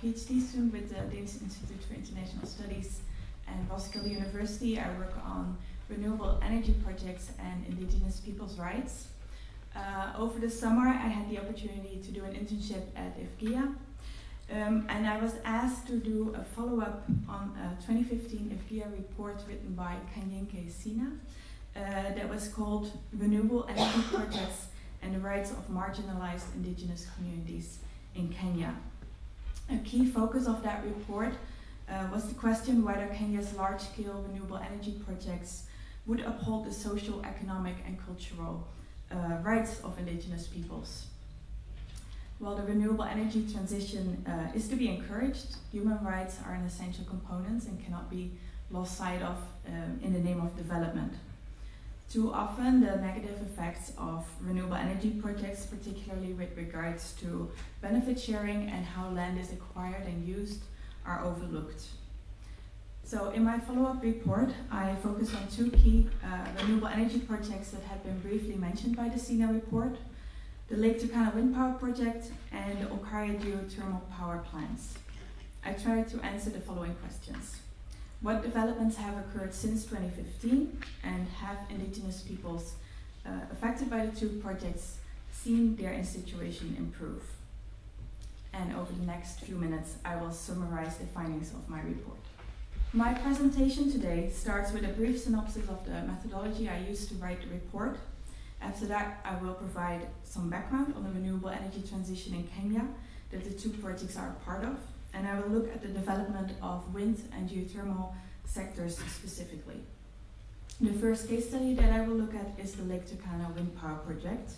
PhD student with the Danish Institute for International Studies and Roskilde University. I work on renewable energy projects and indigenous people's rights. Over the summer, I had the opportunity to do an internship at IWGIA, and I was asked to do a follow-up on a 2015 IWGIA report written by Kanyenke Sina that was called Renewable Energy Projects and the Rights of Marginalized Indigenous Communities in Kenya. A key focus of that report was the question whether Kenya's large-scale renewable energy projects would uphold the social, economic, and cultural rights of indigenous peoples. While the renewable energy transition is to be encouraged, human rights are an essential component and cannot be lost sight of in the name of development. Too often, the negative effects of renewable energy projects, particularly with regards to benefit sharing and how land is acquired and used, are overlooked. So in my follow-up report, I focused on two key renewable energy projects that had been briefly mentioned by the SINA report, the Lake Turkana wind power project and the Oakridge geothermal power plants. I tried to answer the following questions. What developments have occurred since 2015, and have indigenous peoples affected by the two projects seen their situation improve? And over the next few minutes, I will summarize the findings of my report. My presentation today starts with a brief synopsis of the methodology I used to write the report. After that, I will provide some background on the renewable energy transition in Kenya that the two projects are a part of, and I will look at the development of wind and geothermal sectors specifically. The first case study that I will look at is the Lake Turkana wind power project.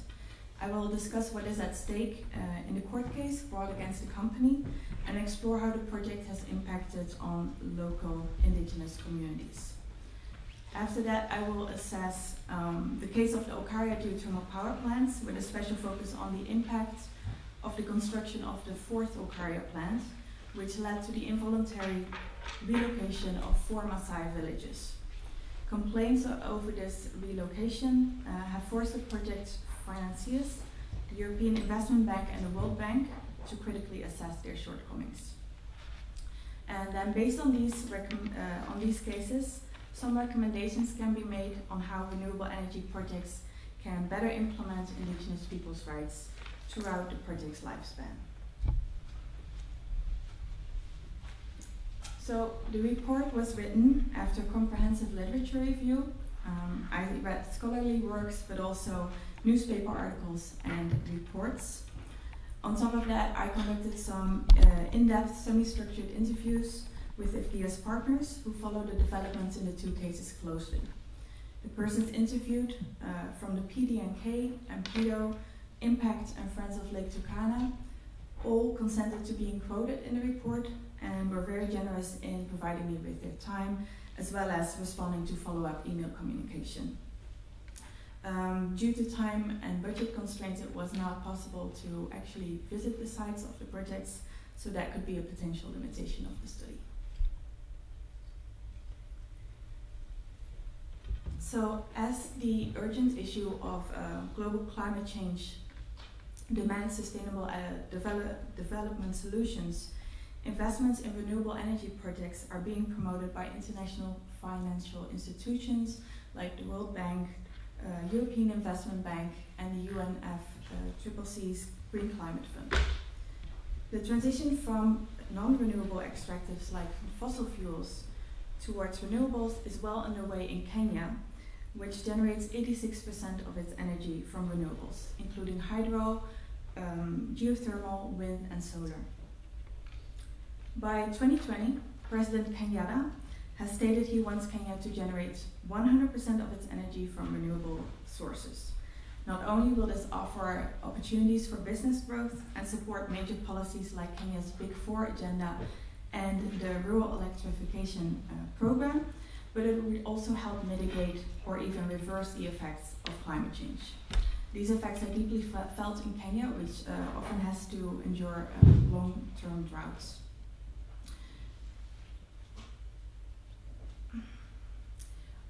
I will discuss what is at stake in the court case brought against the company and explore how the project has impacted on local indigenous communities. After that, I will assess the case of the Oakridge geothermal power plants with a special focus on the impact of the construction of the fourth Oakridge plant, which led to the involuntary relocation of 4 Maasai villages. Complaints over this relocation have forced the project financiers, the European Investment Bank and the World Bank, to critically assess their shortcomings. And then based on these cases, some recommendations can be made on how renewable energy projects can better implement indigenous people's rights throughout the project's lifespan. So the report was written after comprehensive literature review. I read scholarly works, but also newspaper articles and reports. On top of that, I conducted some in-depth, semi-structured interviews with IWGIA's partners who follow the developments in the two cases closely. The persons interviewed from the PDNK and PIDO, Impact and Friends of Lake Turkana all consented to being quoted in the report and were very generous in providing me with their time as well as responding to follow-up email communication. Due to time and budget constraints, it was not possible to actually visit the sites of the projects, so that could be a potential limitation of the study. So as the urgent issue of global climate change demands sustainable development solutions, investments in renewable energy projects are being promoted by international financial institutions like the World Bank, European Investment Bank, and the UNFCCC's Green Climate Fund. The transition from non-renewable extractives like fossil fuels towards renewables is well underway in Kenya, which generates 86% of its energy from renewables, including hydro, geothermal, wind, and solar. By 2020, President Kenyatta has stated he wants Kenya to generate 100% of its energy from renewable sources. Not only will this offer opportunities for business growth and support major policies like Kenya's Big Four agenda and the rural electrification program, but it would also help mitigate or even reverse the effects of climate change. These effects are deeply felt in Kenya, which often has to endure long-term droughts.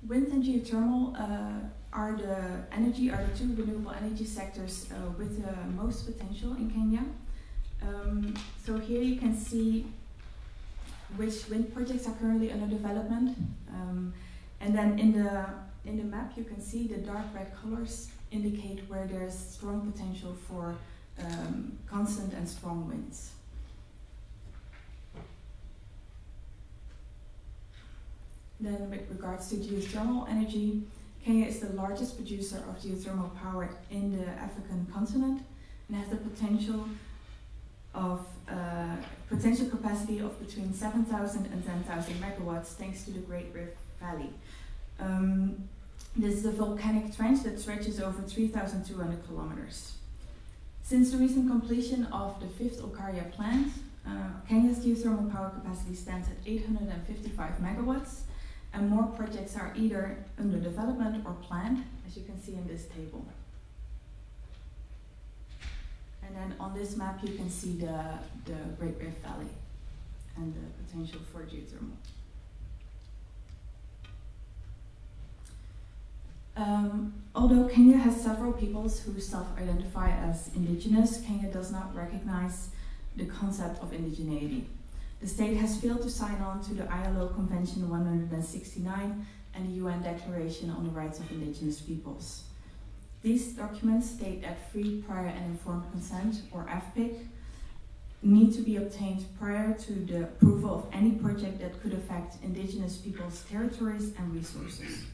Wind and geothermal are the two renewable energy sectors with the most potential in Kenya. So here you can see which wind projects are currently under development. And then in the map you can see the dark red colors indicate where there's strong potential for constant and strong winds. Then with regards to geothermal energy, Kenya is the largest producer of geothermal power in the African continent and has the potential capacity of between 7,000 and 10,000 megawatts thanks to the Great Rift Valley. This is a volcanic trench that stretches over 3,200 kilometers. Since the recent completion of the 5th IWGIA plant, Kenya's geothermal power capacity stands at 855 megawatts, and more projects are either under development or planned, as you can see in this table. And then on this map you can see the Great Rift Valley and the potential for geothermal. Although Kenya has several peoples who self-identify as indigenous, Kenya does not recognize the concept of indigeneity. The state has failed to sign on to the ILO Convention 169 and the UN Declaration on the Rights of Indigenous Peoples. These documents state that free, prior and informed consent, or FPIC, need to be obtained prior to the approval of any project that could affect indigenous peoples' territories and resources.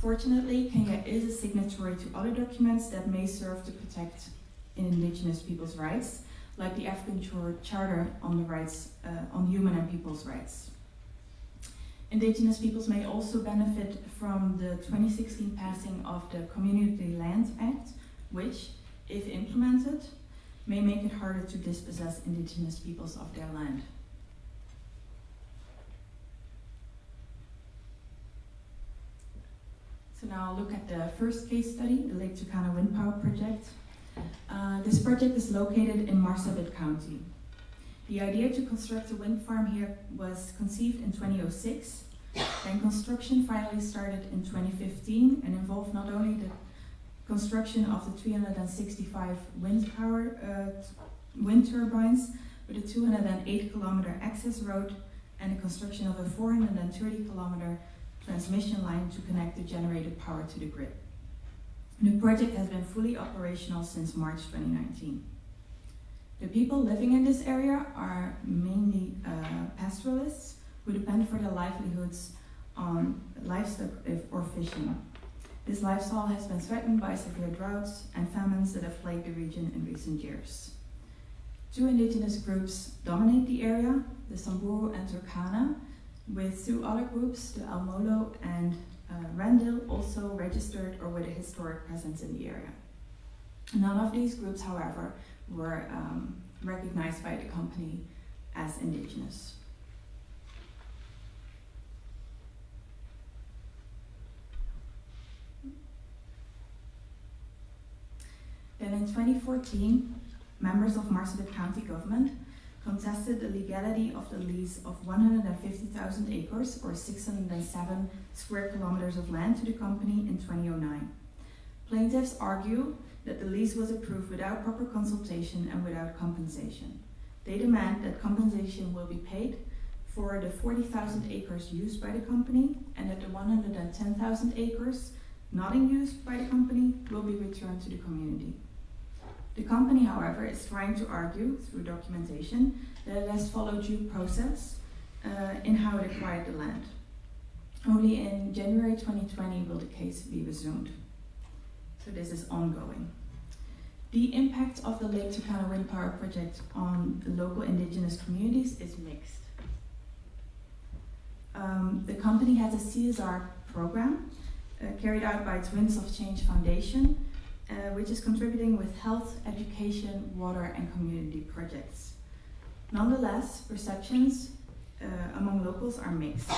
Fortunately, Kenya is a signatory to other documents that may serve to protect indigenous peoples' rights, like the African Charter on the rights on human and people's rights. Indigenous peoples may also benefit from the 2016 passing of the Community Land Act, which, if implemented, may make it harder to dispossess indigenous peoples of their land. So now I'll look at the first case study, the Lake Turkana Wind Power Project. This project is located in Marsabit County. The idea to construct a wind farm here was conceived in 2006, and construction finally started in 2015 and involved not only the construction of the 365 wind turbines, but a 208-kilometer access road and the construction of a 430-kilometer transmission line to connect the generated power to the grid. The project has been fully operational since March 2019. The people living in this area are mainly pastoralists who depend for their livelihoods on livestock or fishing. This lifestyle has been threatened by severe droughts and famines that have plagued the region in recent years. Two indigenous groups dominate the area, the Samburu and Turkana, with two other groups, the Almolo and Rendil, also registered or with a historic presence in the area. None of these groups, however, were recognized by the company as indigenous. Then in 2014, members of Marsabit County government contested the legality of the lease of 150,000 acres or 607 square kilometers of land to the company in 2009. Plaintiffs argue that the lease was approved without proper consultation and without compensation. They demand that compensation will be paid for the 40,000 acres used by the company and that the 110,000 acres not in use by the company will be returned to the community. The company, however, is trying to argue through documentation that it has followed due process in how it acquired the land. Only in January 2020 will the case be resumed. So this is ongoing. The impact of the Lake Turkana Wind Power Project on the local indigenous communities is mixed. The company has a CSR program carried out by its Winds of Change Foundation, which is contributing with health, education, water, and community projects. Nonetheless, perceptions among locals are mixed.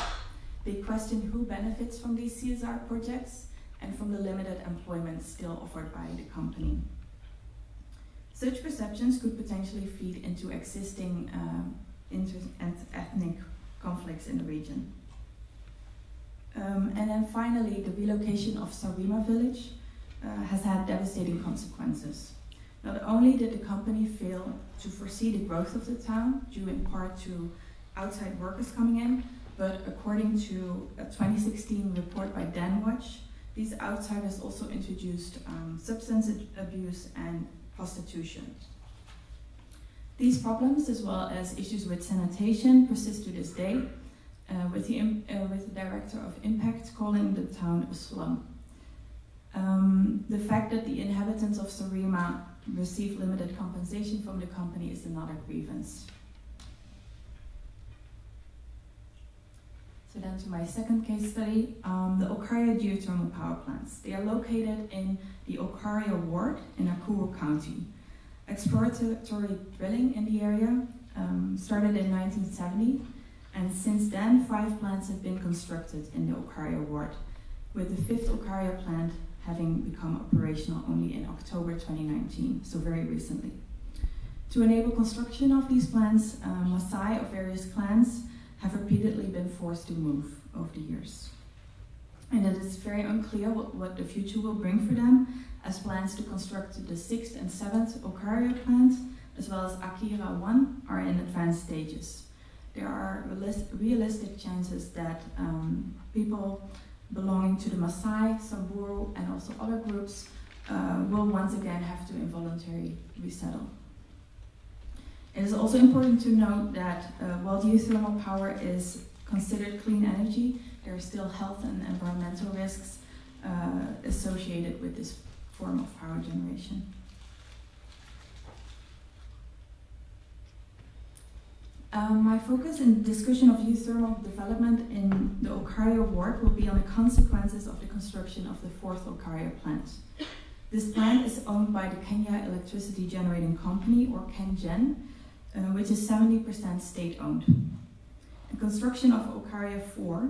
They question who benefits from these CSR projects and from the limited employment still offered by the company. Such perceptions could potentially feed into existing inter-ethnic conflicts in the region. And then finally, the relocation of Sarima village has had devastating consequences. Not only did the company fail to foresee the growth of the town, due in part to outside workers coming in, but according to a 2016 report by Danwatch, these outsiders also introduced substance abuse and prostitution. These problems, as well as issues with sanitation, persist to this day, with the director of impact calling the town a slum. The fact that the inhabitants of Sarima receive limited compensation from the company is another grievance. So then to my second case study, the Oakridge geothermal power plants. They are located in the Oakridge ward in Nakuru County. Exploratory drilling in the area started in 1970, and since then 5 plants have been constructed in the Oakridge ward, with the 5th Oakridge plant having become operational only in October 2019, so very recently. To enable construction of these plants, Maasai of various clans have repeatedly been forced to move over the years. And it is very unclear what the future will bring for them, as plans to construct the 6th and 7th Oakridge plant, as well as Akira 1, are in advanced stages. There are realistic chances that people belonging to the Maasai, Samburu, and also other groups will once again have to involuntarily resettle. It is also important to note that while geothermal power is considered clean energy, there are still health and environmental risks associated with this form of power generation. My focus in discussion of geothermal development in the Oakridge ward will be on the consequences of the construction of the 4th Oakridge plant. This plant is owned by the Kenya Electricity Generating Company, or KenGen, which is 70% state-owned. The construction of Oakridge 4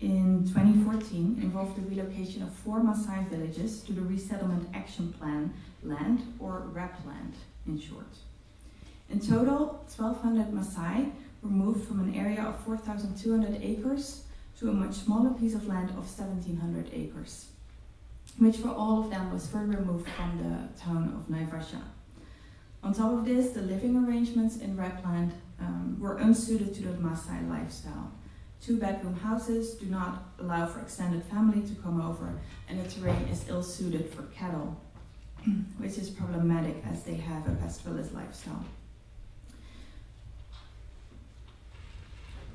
in 2014 involved the relocation of 4 Maasai villages to the Resettlement Action Plan land, or RAP land in short. In total, 1,200 Maasai were moved from an area of 4,200 acres to a much smaller piece of land of 1,700 acres, which for all of them was further removed from the town of Naivasha. On top of this, the living arrangements in RAP land were unsuited to the Maasai lifestyle. 2-bedroom houses do not allow for extended family to come over, and the terrain is ill-suited for cattle, which is problematic as they have a pastoralist lifestyle.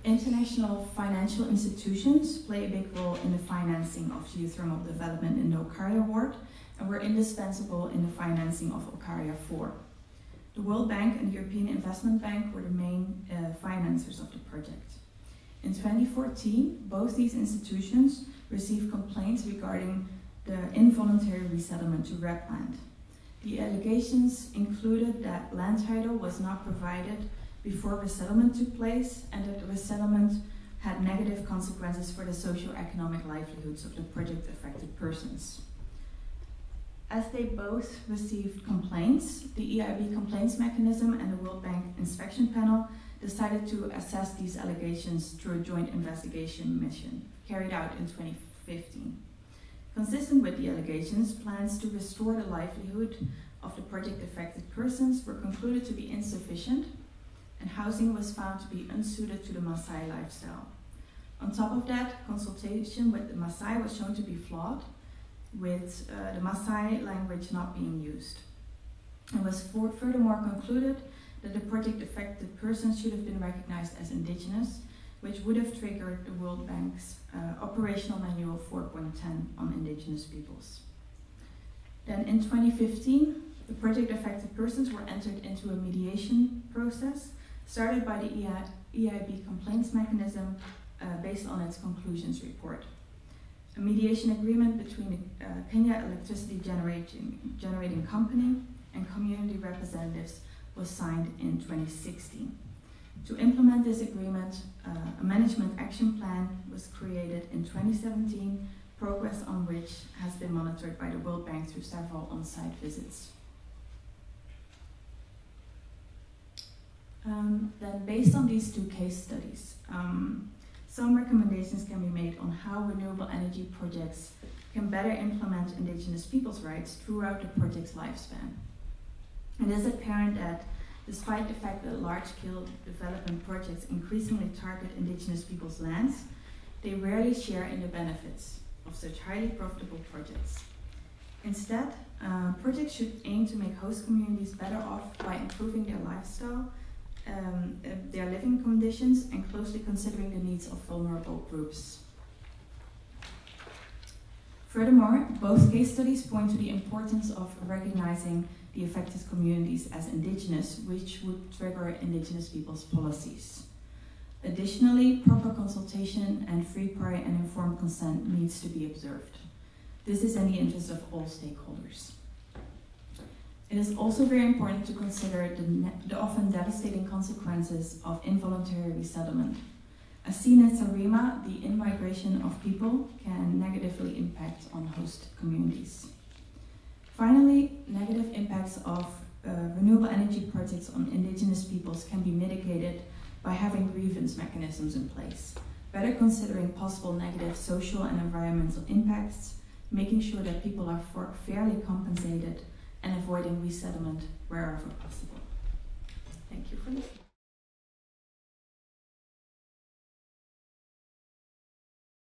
International financial institutions play a big role in the financing of geothermal development in the Oakridge ward, and were indispensable in the financing of Oakridge 4. The World Bank and the European Investment Bank were the main financiers of the project. In 2014, both these institutions received complaints regarding the involuntary resettlement to RAP land. The allegations included that land title was not provided before resettlement took place, and that the resettlement had negative consequences for the socio-economic livelihoods of the project-affected persons. As they both received complaints, the EIB complaints mechanism and the World Bank inspection panel decided to assess these allegations through a joint investigation mission carried out in 2015. Consistent with the allegations, plans to restore the livelihood of the project-affected persons were concluded to be insufficient, and housing was found to be unsuited to the Maasai lifestyle. On top of that, consultation with the Maasai was shown to be flawed, with the Maasai language not being used. It was furthermore concluded that the project-affected persons should have been recognized as indigenous, which would have triggered the World Bank's Operational Manual 4.10 on indigenous peoples. Then in 2015, the project-affected persons were entered into a mediation process started by the EIB complaints mechanism based on its conclusions report. A mediation agreement between the Kenya Electricity Generating Company and community representatives was signed in 2016. To implement this agreement, a management action plan was created in 2017, progress on which has been monitored by the World Bank through several on-site visits. Then based on these 2 case studies, some recommendations can be made on how renewable energy projects can better implement indigenous peoples' rights throughout the project's lifespan. It is apparent that despite the fact that large-scale development projects increasingly target indigenous people's lands, they rarely share in the benefits of such highly profitable projects. Instead, projects should aim to make host communities better off by improving their lifestyle, their living conditions, and closely considering the needs of vulnerable groups. Furthermore, both case studies point to the importance of recognizing the affected communities as indigenous, which would trigger indigenous people's policies. Additionally, proper consultation and free, prior, and informed consent needs to be observed. This is in the interest of all stakeholders. It is also very important to consider the often devastating consequences of involuntary resettlement. As seen in Sarima, the in-migration of people can negatively impact on host communities. Finally, negative impacts of renewable energy projects on indigenous peoples can be mitigated by having grievance mechanisms in place, better considering possible negative social and environmental impacts, making sure that people are fairly compensated, and avoiding resettlement wherever possible.